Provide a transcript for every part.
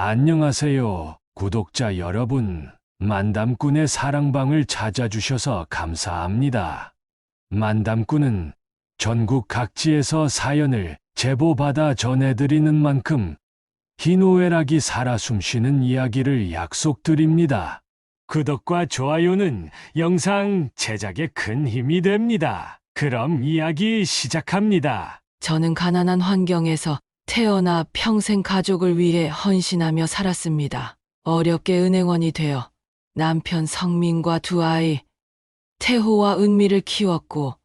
안녕하세요, 구독자 여러분. 만담꾼의 사랑방을 찾아주셔서 감사합니다. 만담꾼은 전국 각지에서 사연을 제보받아 전해드리는 만큼 희노애락이 살아 숨쉬는 이야기를 약속드립니다. 구독과 좋아요는 영상 제작에 큰 힘이 됩니다. 그럼 이야기 시작합니다. 저는 가난한 환경에서 태어나 평생 가족을 위해 헌신하며 살았습니다. 어렵게 은행원이 되어 남편 성민과 두 아이 태호와 은미를 키웠고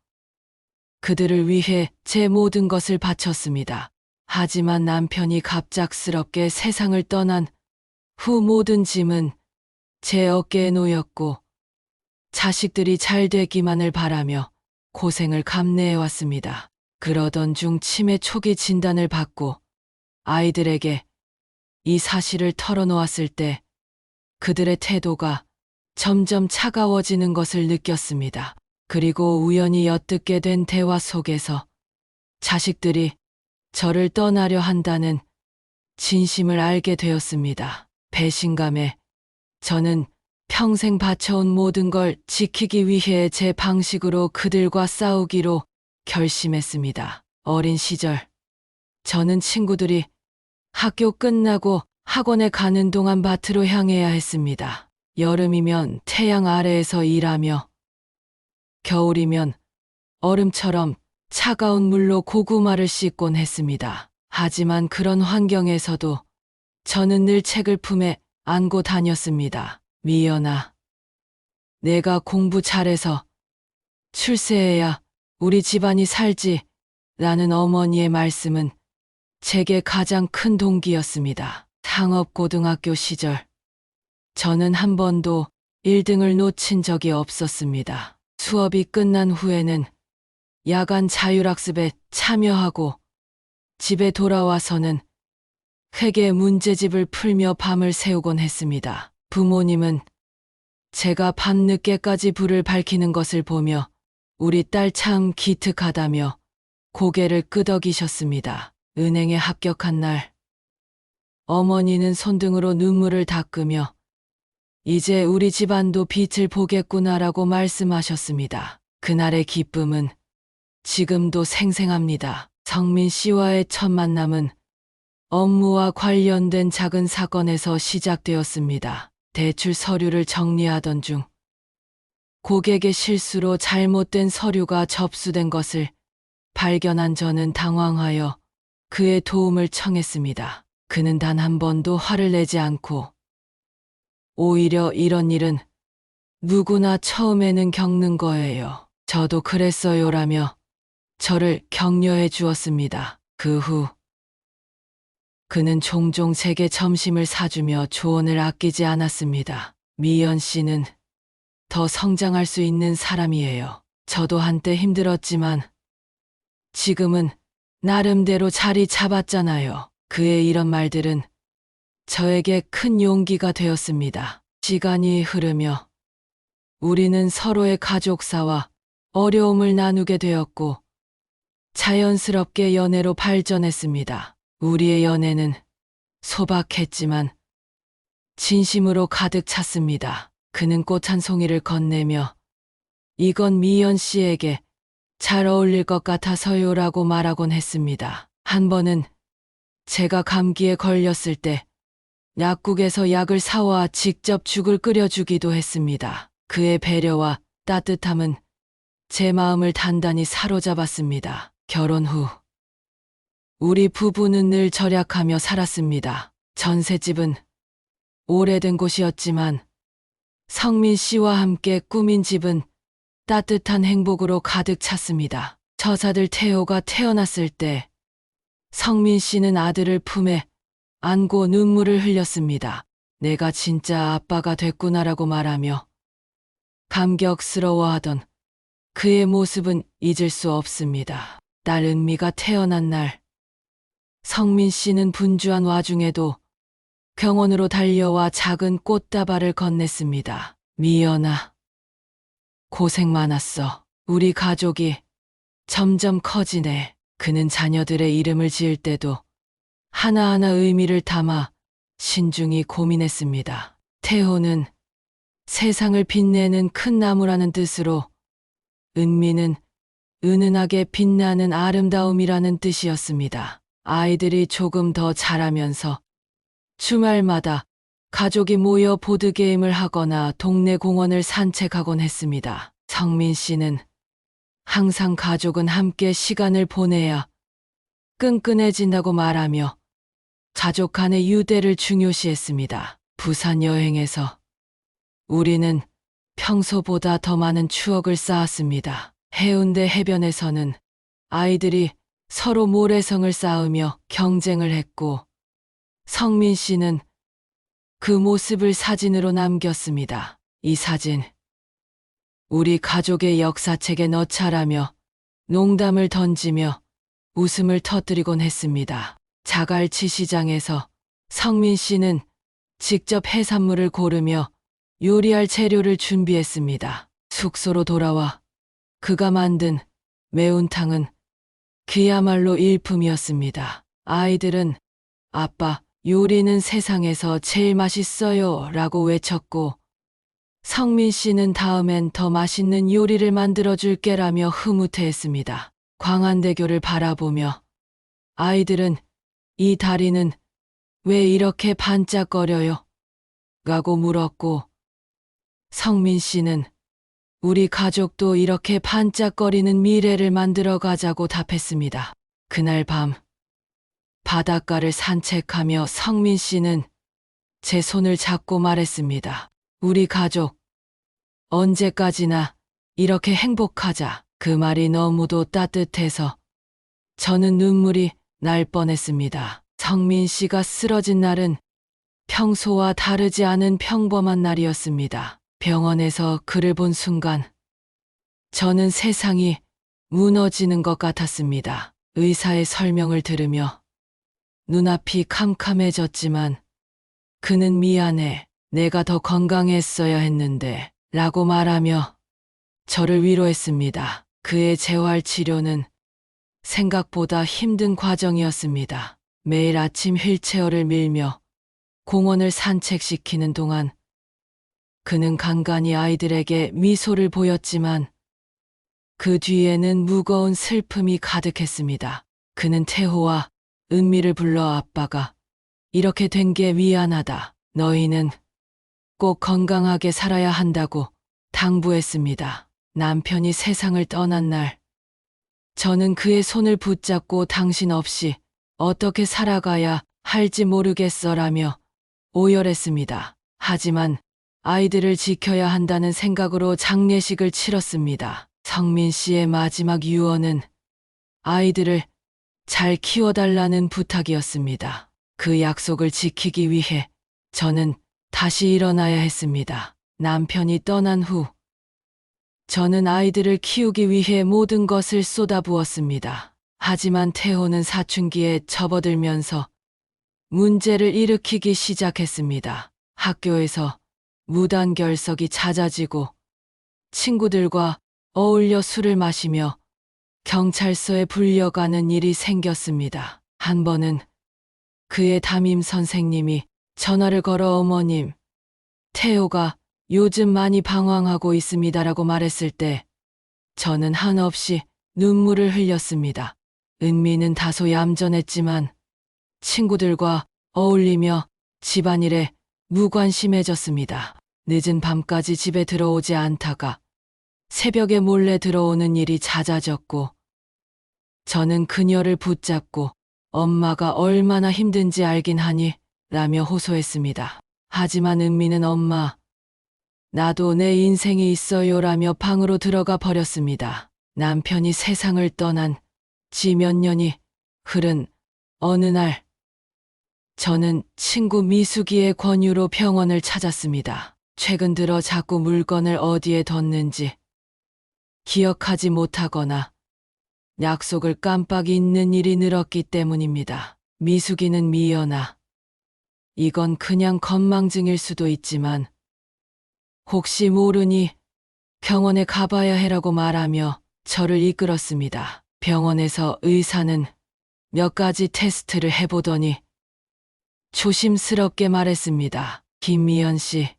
그들을 위해 제 모든 것을 바쳤습니다. 하지만 남편이 갑작스럽게 세상을 떠난 후 모든 짐은 제 어깨에 놓였고 자식들이 잘 되기만을 바라며 고생을 감내해왔습니다. 그러던 중 치매 초기 진단을 받고 아이들에게 이 사실을 털어놓았을 때 그들의 태도가 점점 차가워지는 것을 느꼈습니다. 그리고 우연히 엿듣게 된 대화 속에서 자식들이 저를 떠나려 한다는 진심을 알게 되었습니다. 배신감에 저는 평생 바쳐온 모든 걸 지키기 위해 제 방식으로 그들과 싸우기로 결심했습니다. 어린 시절, 저는 친구들이 학교 끝나고 학원에 가는 동안 밭으로 향해야 했습니다. 여름이면 태양 아래에서 일하며, 겨울이면 얼음처럼 차가운 물로 고구마를 씻곤 했습니다. 하지만 그런 환경에서도 저는 늘 책을 품에 안고 다녔습니다. 미연아, 내가 공부 잘해서 출세해야 우리 집안이 살지 라는 어머니의 말씀은 제게 가장 큰 동기였습니다. 상업고등학교 시절, 저는 한 번도 1등을 놓친 적이 없었습니다. 수업이 끝난 후에는 야간 자율학습에 참여하고 집에 돌아와서는 회계 문제집을 풀며 밤을 새우곤 했습니다. 부모님은 제가 밤늦게까지 불을 밝히는 것을 보며 우리 딸 참 기특하다며 고개를 끄덕이셨습니다. 은행에 합격한 날, 어머니는 손등으로 눈물을 닦으며 이제 우리 집안도 빛을 보겠구나라고 말씀하셨습니다. 그날의 기쁨은 지금도 생생합니다. 성민 씨와의 첫 만남은 업무와 관련된 작은 사건에서 시작되었습니다. 대출 서류를 정리하던 중 고객의 실수로 잘못된 서류가 접수된 것을 발견한 저는 당황하여 그의 도움을 청했습니다. 그는 단 한 번도 화를 내지 않고 오히려 이런 일은 누구나 처음에는 겪는 거예요. 저도 그랬어요라며 저를 격려해 주었습니다. 그 후 그는 종종 제게 점심을 사주며 조언을 아끼지 않았습니다. 미연 씨는 더 성장할 수 있는 사람이에요. 저도 한때 힘들었지만 지금은 나름대로 자리 잡았잖아요. 그의 이런 말들은 저에게 큰 용기가 되었습니다. 시간이 흐르며 우리는 서로의 가족사와 어려움을 나누게 되었고 자연스럽게 연애로 발전했습니다. 우리의 연애는 소박했지만 진심으로 가득 찼습니다. 그는 꽃 한 송이를 건네며 이건 미연 씨에게 잘 어울릴 것 같아서요라고 말하곤 했습니다. 한 번은 제가 감기에 걸렸을 때 약국에서 약을 사와 직접 죽을 끓여주기도 했습니다. 그의 배려와 따뜻함은 제 마음을 단단히 사로잡았습니다. 결혼 후 우리 부부는 늘 절약하며 살았습니다. 전셋집은 오래된 곳이었지만 성민 씨와 함께 꾸민 집은 따뜻한 행복으로 가득 찼습니다. 처자들 태호가 태어났을 때 성민 씨는 아들을 품에 안고 눈물을 흘렸습니다. 내가 진짜 아빠가 됐구나라고 말하며 감격스러워하던 그의 모습은 잊을 수 없습니다. 딸 은미가 태어난 날, 성민 씨는 분주한 와중에도 병원으로 달려와 작은 꽃다발을 건넸습니다. 미연아, 고생 많았어. 우리 가족이 점점 커지네. 그는 자녀들의 이름을 지을 때도 하나하나 의미를 담아 신중히 고민했습니다. 태호는 세상을 빛내는 큰 나무라는 뜻으로, 은미는 은은하게 빛나는 아름다움이라는 뜻이었습니다. 아이들이 조금 더 자라면서 주말마다 가족이 모여 보드게임을 하거나 동네 공원을 산책하곤 했습니다. 성민 씨는 항상 가족은 함께 시간을 보내야 끈끈해진다고 말하며 가족 간의 유대를 중요시했습니다. 부산 여행에서 우리는 평소보다 더 많은 추억을 쌓았습니다. 해운대 해변에서는 아이들이 서로 모래성을 쌓으며 경쟁을 했고, 성민 씨는 그 모습을 사진으로 남겼습니다. 이 사진, 우리 가족의 역사책에 넣자라며 농담을 던지며 웃음을 터뜨리곤 했습니다. 자갈치 시장에서 성민 씨는 직접 해산물을 고르며 요리할 재료를 준비했습니다. 숙소로 돌아와 그가 만든 매운탕은 그야말로 일품이었습니다. 아이들은 아빠, 요리는 세상에서 제일 맛있어요 라고 외쳤고, 성민 씨는 다음엔 더 맛있는 요리를 만들어줄게라며 흐뭇해했습니다. 광안대교를 바라보며 아이들은 이 다리는 왜 이렇게 반짝거려요? 라고 물었고, 성민 씨는 우리 가족도 이렇게 반짝거리는 미래를 만들어 가자고 답했습니다. 그날 밤 바닷가를 산책하며 성민 씨는 제 손을 잡고 말했습니다. 우리 가족, 언제까지나 이렇게 행복하자. 그 말이 너무도 따뜻해서 저는 눈물이 날 뻔했습니다. 성민 씨가 쓰러진 날은 평소와 다르지 않은 평범한 날이었습니다. 병원에서 그를 본 순간 저는 세상이 무너지는 것 같았습니다. 의사의 설명을 들으며 눈앞이 캄캄해졌지만 그는 미안해, 내가 더 건강했어야 했는데 라고 말하며 저를 위로했습니다. 그의 재활 치료는 생각보다 힘든 과정이었습니다. 매일 아침 휠체어를 밀며 공원을 산책시키는 동안 그는 간간히 아이들에게 미소를 보였지만 그 뒤에는 무거운 슬픔이 가득했습니다. 그는 태호와 은미를 불러 아빠가 이렇게 된 게 미안하다. 너희는 꼭 건강하게 살아야 한다고 당부했습니다. 남편이 세상을 떠난 날, 저는 그의 손을 붙잡고 당신 없이 어떻게 살아가야 할지 모르겠어라며 오열했습니다. 하지만 아이들을 지켜야 한다는 생각으로 장례식을 치렀습니다. 성민 씨의 마지막 유언은 아이들을 잘 키워달라는 부탁이었습니다. 그 약속을 지키기 위해 저는 다시 일어나야 했습니다. 남편이 떠난 후 저는 아이들을 키우기 위해 모든 것을 쏟아부었습니다. 하지만 태호는 사춘기에 접어들면서 문제를 일으키기 시작했습니다. 학교에서 무단결석이 잦아지고 친구들과 어울려 술을 마시며 경찰서에 불려가는 일이 생겼습니다. 한 번은 그의 담임 선생님이 전화를 걸어 어머님, 태호가 요즘 많이 방황하고 있습니다라고 말했을 때 저는 한없이 눈물을 흘렸습니다. 은미는 다소 얌전했지만 친구들과 어울리며 집안일에 무관심해졌습니다. 늦은 밤까지 집에 들어오지 않다가 새벽에 몰래 들어오는 일이 잦아졌고 저는 그녀를 붙잡고 엄마가 얼마나 힘든지 알긴 하니 라며 호소했습니다. 하지만 은미는 엄마, 나도 내 인생이 있어요라며 방으로 들어가 버렸습니다. 남편이 세상을 떠난 지 몇 년이 흐른 어느 날 저는 친구 미숙이의 권유로 병원을 찾았습니다. 최근 들어 자꾸 물건을 어디에 뒀는지 기억하지 못하거나 약속을 깜빡 잊는 일이 늘었기 때문입니다. 미숙이는 미연아, 이건 그냥 건망증일 수도 있지만 혹시 모르니 병원에 가봐야 해라고 말하며 저를 이끌었습니다. 병원에서 의사는 몇 가지 테스트를 해보더니 조심스럽게 말했습니다. 김미연 씨,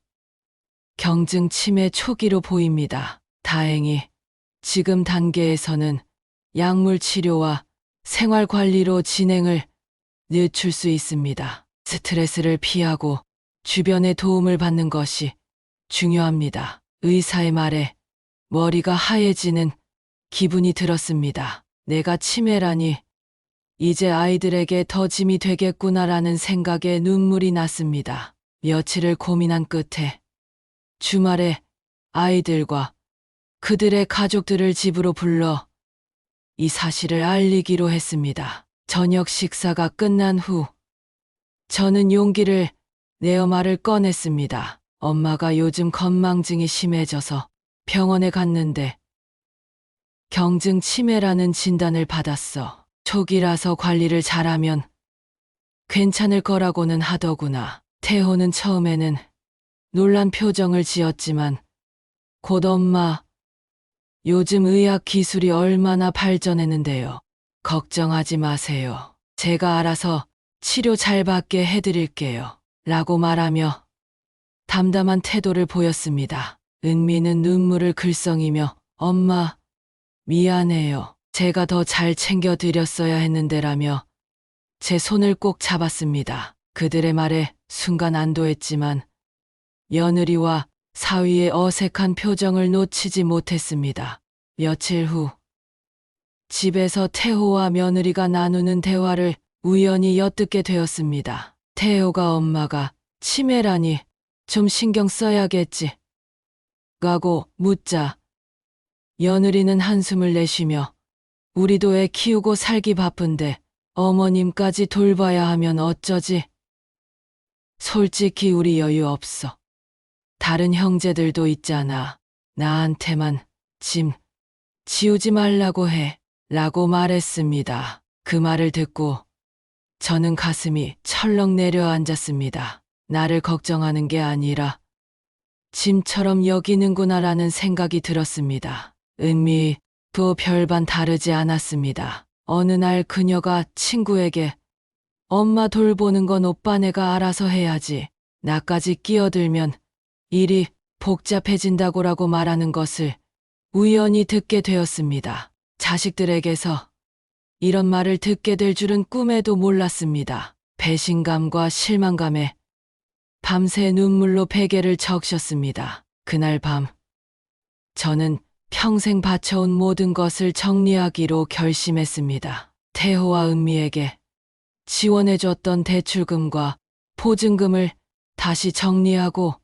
경증 치매 초기로 보입니다. 다행히 지금 단계에서는 약물 치료와 생활 관리로 진행을 늦출 수 있습니다. 스트레스를 피하고 주변의 도움을 받는 것이 중요합니다. 의사의 말에 머리가 하얘지는 기분이 들었습니다. 내가 치매라니 이제 아이들에게 더 짐이 되겠구나라는 생각에 눈물이 났습니다. 며칠을 고민한 끝에 주말에 아이들과 그들의 가족들을 집으로 불러 이 사실을 알리기로 했습니다. 저녁 식사가 끝난 후 저는 용기를 내어 말을 꺼냈습니다. 엄마가 요즘 건망증이 심해져서 병원에 갔는데 경증 치매라는 진단을 받았어. 초기라서 관리를 잘하면 괜찮을 거라고는 하더구나. 태호는 처음에는 놀란 표정을 지었지만 곧 엄마, 요즘 의학 기술이 얼마나 발전했는데요. 걱정하지 마세요. 제가 알아서 치료 잘 받게 해드릴게요. 라고 말하며 담담한 태도를 보였습니다. 은미는 눈물을 글썽이며 엄마, 미안해요. 제가 더 잘 챙겨드렸어야 했는데라며 제 손을 꼭 잡았습니다. 그들의 말에 순간 안도했지만 며느리와 사위의 어색한 표정을 놓치지 못했습니다. 며칠 후 집에서 태호와 며느리가 나누는 대화를 우연히 엿듣게 되었습니다. 태호가 엄마가 치매라니 좀 신경 써야겠지 라고 묻자 며느리는 한숨을 내쉬며 우리도 애 키우고 살기 바쁜데 어머님까지 돌봐야 하면 어쩌지? 솔직히 우리 여유 없어. 다른 형제들도 있잖아. 나한테만 짐 지우지 말라고 해. 라고 말했습니다. 그 말을 듣고 저는 가슴이 철렁 내려앉았습니다. 나를 걱정하는 게 아니라 짐처럼 여기는구나라는 생각이 들었습니다. 은미도 별반 다르지 않았습니다. 어느 날 그녀가 친구에게 엄마 돌보는 건 오빠네가 알아서 해야지. 나까지 끼어들면 일이 복잡해진다고라고 말하는 것을 우연히 듣게 되었습니다. 자식들에게서 이런 말을 듣게 될 줄은 꿈에도 몰랐습니다. 배신감과 실망감에 밤새 눈물로 베개를 적셨습니다. 그날 밤 저는 평생 바쳐온 모든 것을 정리하기로 결심했습니다. 태호와 은미에게 지원해줬던 대출금과 보증금을 다시 정리하고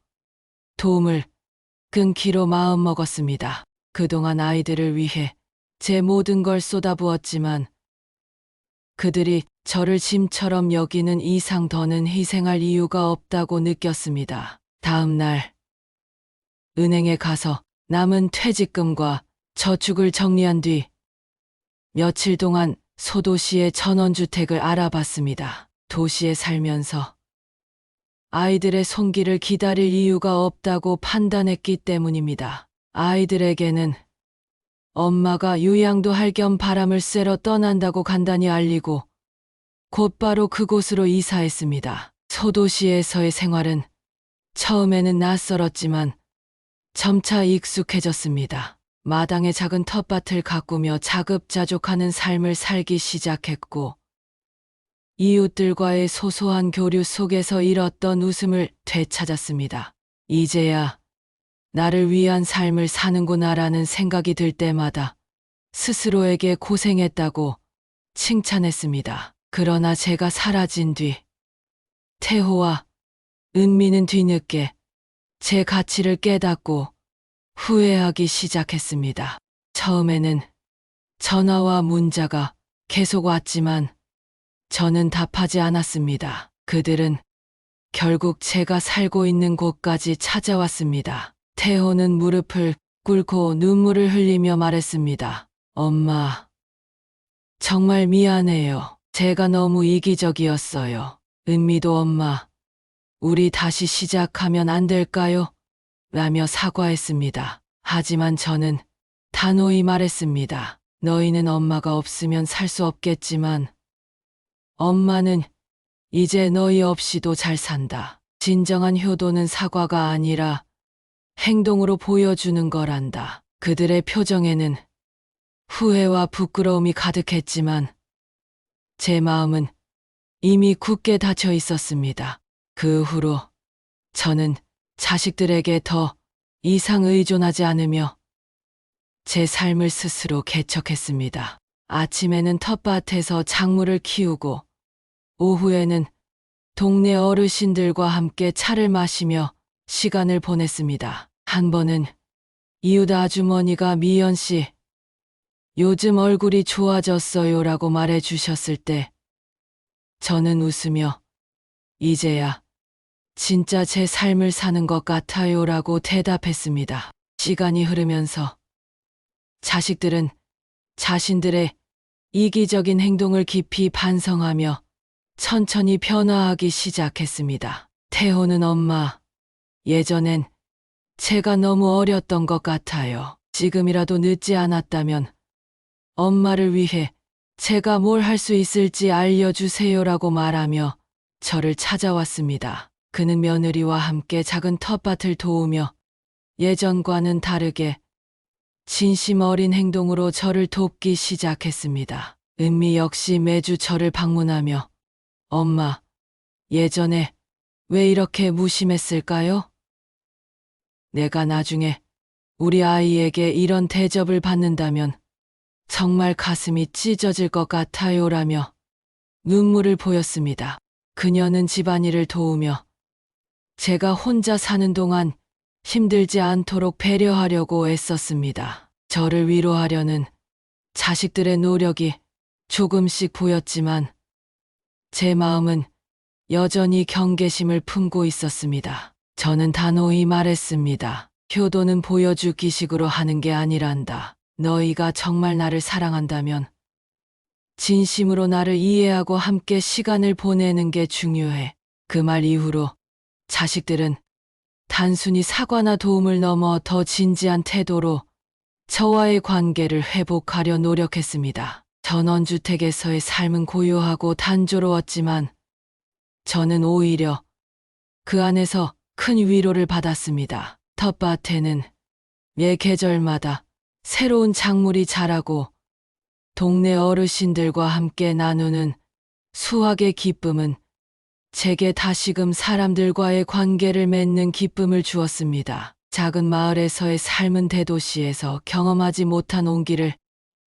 도움을 끊기로 마음먹었습니다. 그동안 아이들을 위해 제 모든 걸 쏟아부었지만 그들이 저를 짐처럼 여기는 이상 더는 희생할 이유가 없다고 느꼈습니다. 다음 날 은행에 가서 남은 퇴직금과 저축을 정리한 뒤 며칠 동안 소도시의 전원주택을 알아봤습니다. 도시에 살면서 아이들의 손길을 기다릴 이유가 없다고 판단했기 때문입니다. 아이들에게는 엄마가 요양도 할 겸 바람을 쐬러 떠난다고 간단히 알리고 곧바로 그곳으로 이사했습니다. 소도시에서의 생활은 처음에는 낯설었지만 점차 익숙해졌습니다. 마당에 작은 텃밭을 가꾸며 자급자족하는 삶을 살기 시작했고 이웃들과의 소소한 교류 속에서 잃었던 웃음을 되찾았습니다. 이제야 나를 위한 삶을 사는구나라는 생각이 들 때마다 스스로에게 고생했다고 칭찬했습니다. 그러나 제가 사라진 뒤 태호와 은미는 뒤늦게 제 가치를 깨닫고 후회하기 시작했습니다. 처음에는 전화와 문자가 계속 왔지만 저는 답하지 않았습니다. 그들은 결국 제가 살고 있는 곳까지 찾아왔습니다. 태호는 무릎을 꿇고 눈물을 흘리며 말했습니다. 엄마, 정말 미안해요. 제가 너무 이기적이었어요. 은미도 엄마, 우리 다시 시작하면 안 될까요? 라며 사과했습니다. 하지만 저는 단호히 말했습니다. 너희는 엄마가 없으면 살 수 없겠지만 엄마는 이제 너희 없이도 잘 산다. 진정한 효도는 사과가 아니라 행동으로 보여주는 거란다. 그들의 표정에는 후회와 부끄러움이 가득했지만 제 마음은 이미 굳게 닫혀 있었습니다. 그 후로 저는 자식들에게 더 이상 의존하지 않으며 제 삶을 스스로 개척했습니다. 아침에는 텃밭에서 작물을 키우고 오후에는 동네 어르신들과 함께 차를 마시며 시간을 보냈습니다. 한 번은 이웃 아주머니가 미연 씨, 요즘 얼굴이 좋아졌어요라고 말해 주셨을 때 저는 웃으며 이제야 진짜 제 삶을 사는 것 같아요라고 대답했습니다. 시간이 흐르면서 자식들은 자신들의 이기적인 행동을 깊이 반성하며 천천히 변화하기 시작했습니다. 태호는 엄마, 예전엔 제가 너무 어렸던 것 같아요. 지금이라도 늦지 않았다면 엄마를 위해 제가 뭘 할 수 있을지 알려주세요라고 말하며 저를 찾아왔습니다. 그는 며느리와 함께 작은 텃밭을 도우며 예전과는 다르게 진심 어린 행동으로 저를 돕기 시작했습니다. 은미 역시 매주 저를 방문하며 엄마, 예전에 왜 이렇게 무심했을까요? 내가 나중에 우리 아이에게 이런 대접을 받는다면 정말 가슴이 찢어질 것 같아요라며 눈물을 보였습니다. 그녀는 집안일을 도우며 제가 혼자 사는 동안 힘들지 않도록 배려하려고 애썼습니다. 저를 위로하려는 자식들의 노력이 조금씩 보였지만 제 마음은 여전히 경계심을 품고 있었습니다. 저는 단호히 말했습니다. 효도는 보여주기식으로 하는 게 아니란다. 너희가 정말 나를 사랑한다면 진심으로 나를 이해하고 함께 시간을 보내는 게 중요해. 그 말 이후로 자식들은 단순히 사과나 도움을 넘어 더 진지한 태도로 저와의 관계를 회복하려 노력했습니다. 전원주택에서의 삶은 고요하고 단조로웠지만 저는 오히려 그 안에서 큰 위로를 받았습니다. 텃밭에는 매 계절마다 새로운 작물이 자라고 동네 어르신들과 함께 나누는 수확의 기쁨은 제게 다시금 사람들과의 관계를 맺는 기쁨을 주었습니다. 작은 마을에서의 삶은 대도시에서 경험하지 못한 온기를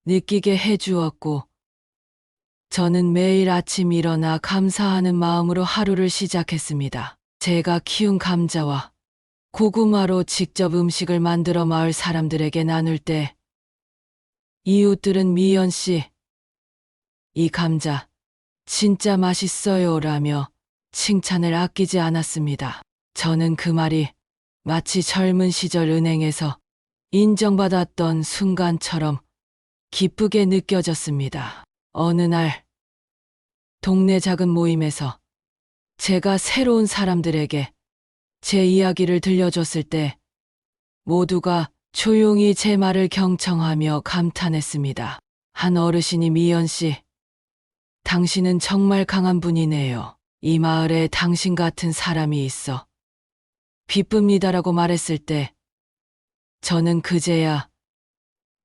느끼게 해주었고 저는 매일 아침 일어나 감사하는 마음으로 하루를 시작했습니다. 제가 키운 감자와 고구마로 직접 음식을 만들어 마을 사람들에게 나눌 때 이웃들은 미연 씨, 이 감자 진짜 맛있어요 라며 칭찬을 아끼지 않았습니다. 저는 그 말이 마치 젊은 시절 은행에서 인정받았던 순간처럼 기쁘게 느껴졌습니다. 어느 날 동네 작은 모임에서 제가 새로운 사람들에게 제 이야기를 들려줬을 때 모두가 조용히 제 말을 경청하며 감탄했습니다. 한 어르신이 미연 씨, 당신은 정말 강한 분이네요. 이 마을에 당신 같은 사람이 있어 기쁩니다라고 말했을 때 저는 그제야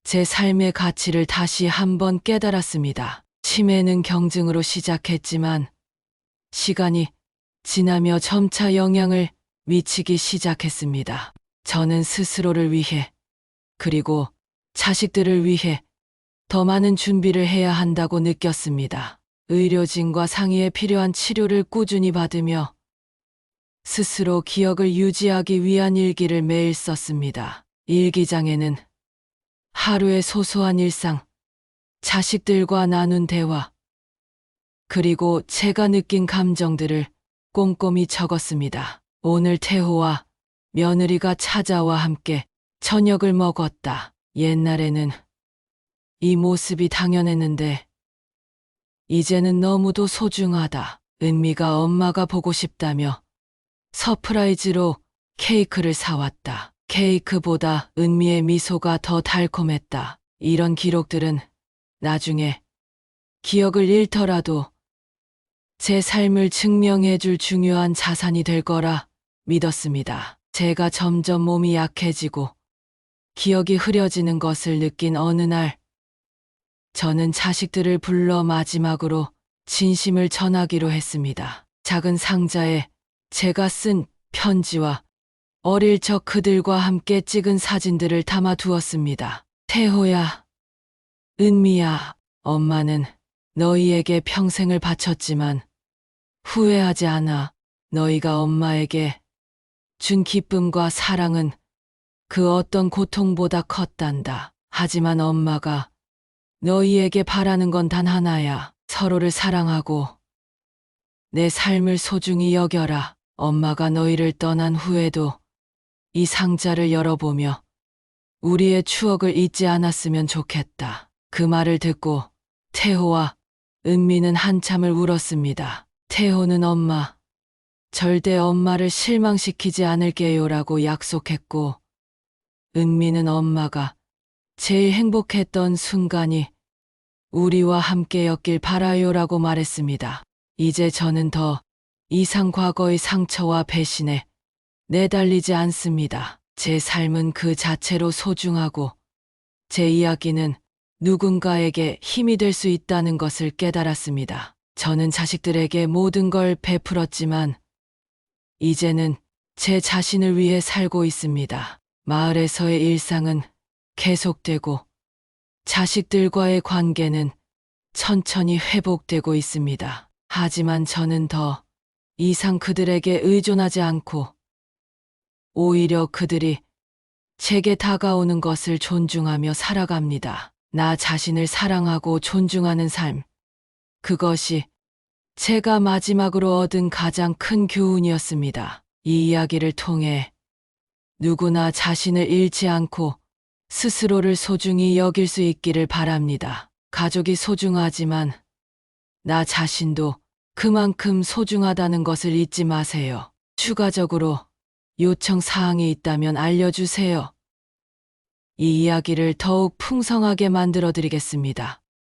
제 삶의 가치를 다시 한번 깨달았습니다. 치매는 경증으로 시작했지만 시간이 지나며 점차 영향을 미치기 시작했습니다. 저는 스스로를 위해 그리고 자식들을 위해 더 많은 준비를 해야 한다고 느꼈습니다. 의료진과 상의에 필요한 치료를 꾸준히 받으며 스스로 기억을 유지하기 위한 일기를 매일 썼습니다. 일기장에는 하루의 소소한 일상, 자식들과 나눈 대화, 그리고 제가 느낀 감정들을 꼼꼼히 적었습니다. 오늘 태호와 며느리가 찾아와 함께 저녁을 먹었다. 옛날에는 이 모습이 당연했는데 이제는 너무도 소중하다. 은미가 엄마가 보고 싶다며 서프라이즈로 케이크를 사왔다. 케이크보다 은미의 미소가 더 달콤했다. 이런 기록들은 나중에 기억을 잃더라도 제 삶을 증명해 줄 중요한 자산이 될 거라 믿었습니다. 제가 점점 몸이 약해지고 기억이 흐려지는 것을 느낀 어느 날, 저는 자식들을 불러 마지막으로 진심을 전하기로 했습니다. 작은 상자에 제가 쓴 편지와 어릴 적 그들과 함께 찍은 사진들을 담아 두었습니다. 태호야, 은미야, 엄마는 너희에게 평생을 바쳤지만 후회하지 않아. 너희가 엄마에게 준 기쁨과 사랑은 그 어떤 고통보다 컸단다. 하지만 엄마가 너희에게 바라는 건 단 하나야. 서로를 사랑하고 내 삶을 소중히 여겨라. 엄마가 너희를 떠난 후에도 이 상자를 열어보며 우리의 추억을 잊지 않았으면 좋겠다. 그 말을 듣고 태호와 은미는 한참을 울었습니다. 태호는 엄마, 절대 엄마를 실망시키지 않을게요라고 약속했고, 은미는 엄마가 제일 행복했던 순간이 우리와 함께였길 바라요라고 말했습니다. 이제 저는 더 이상 과거의 상처와 배신에 내달리지 않습니다. 제 삶은 그 자체로 소중하고 제 이야기는 누군가에게 힘이 될 수 있다는 것을 깨달았습니다. 저는 자식들에게 모든 걸 베풀었지만 이제는 제 자신을 위해 살고 있습니다. 마을에서의 일상은 계속되고 자식들과의 관계는 천천히 회복되고 있습니다. 하지만 저는 더 이상 그들에게 의존하지 않고 오히려 그들이 제게 다가오는 것을 존중하며 살아갑니다. 나 자신을 사랑하고 존중하는 삶. 그것이 제가 마지막으로 얻은 가장 큰 교훈이었습니다. 이 이야기를 통해 누구나 자신을 잃지 않고 스스로를 소중히 여길 수 있기를 바랍니다. 가족이 소중하지만 나 자신도 그만큼 소중하다는 것을 잊지 마세요. 추가적으로 요청 사항이 있다면 알려주세요. 이 이야기를 더욱 풍성하게 만들어 드리겠습니다.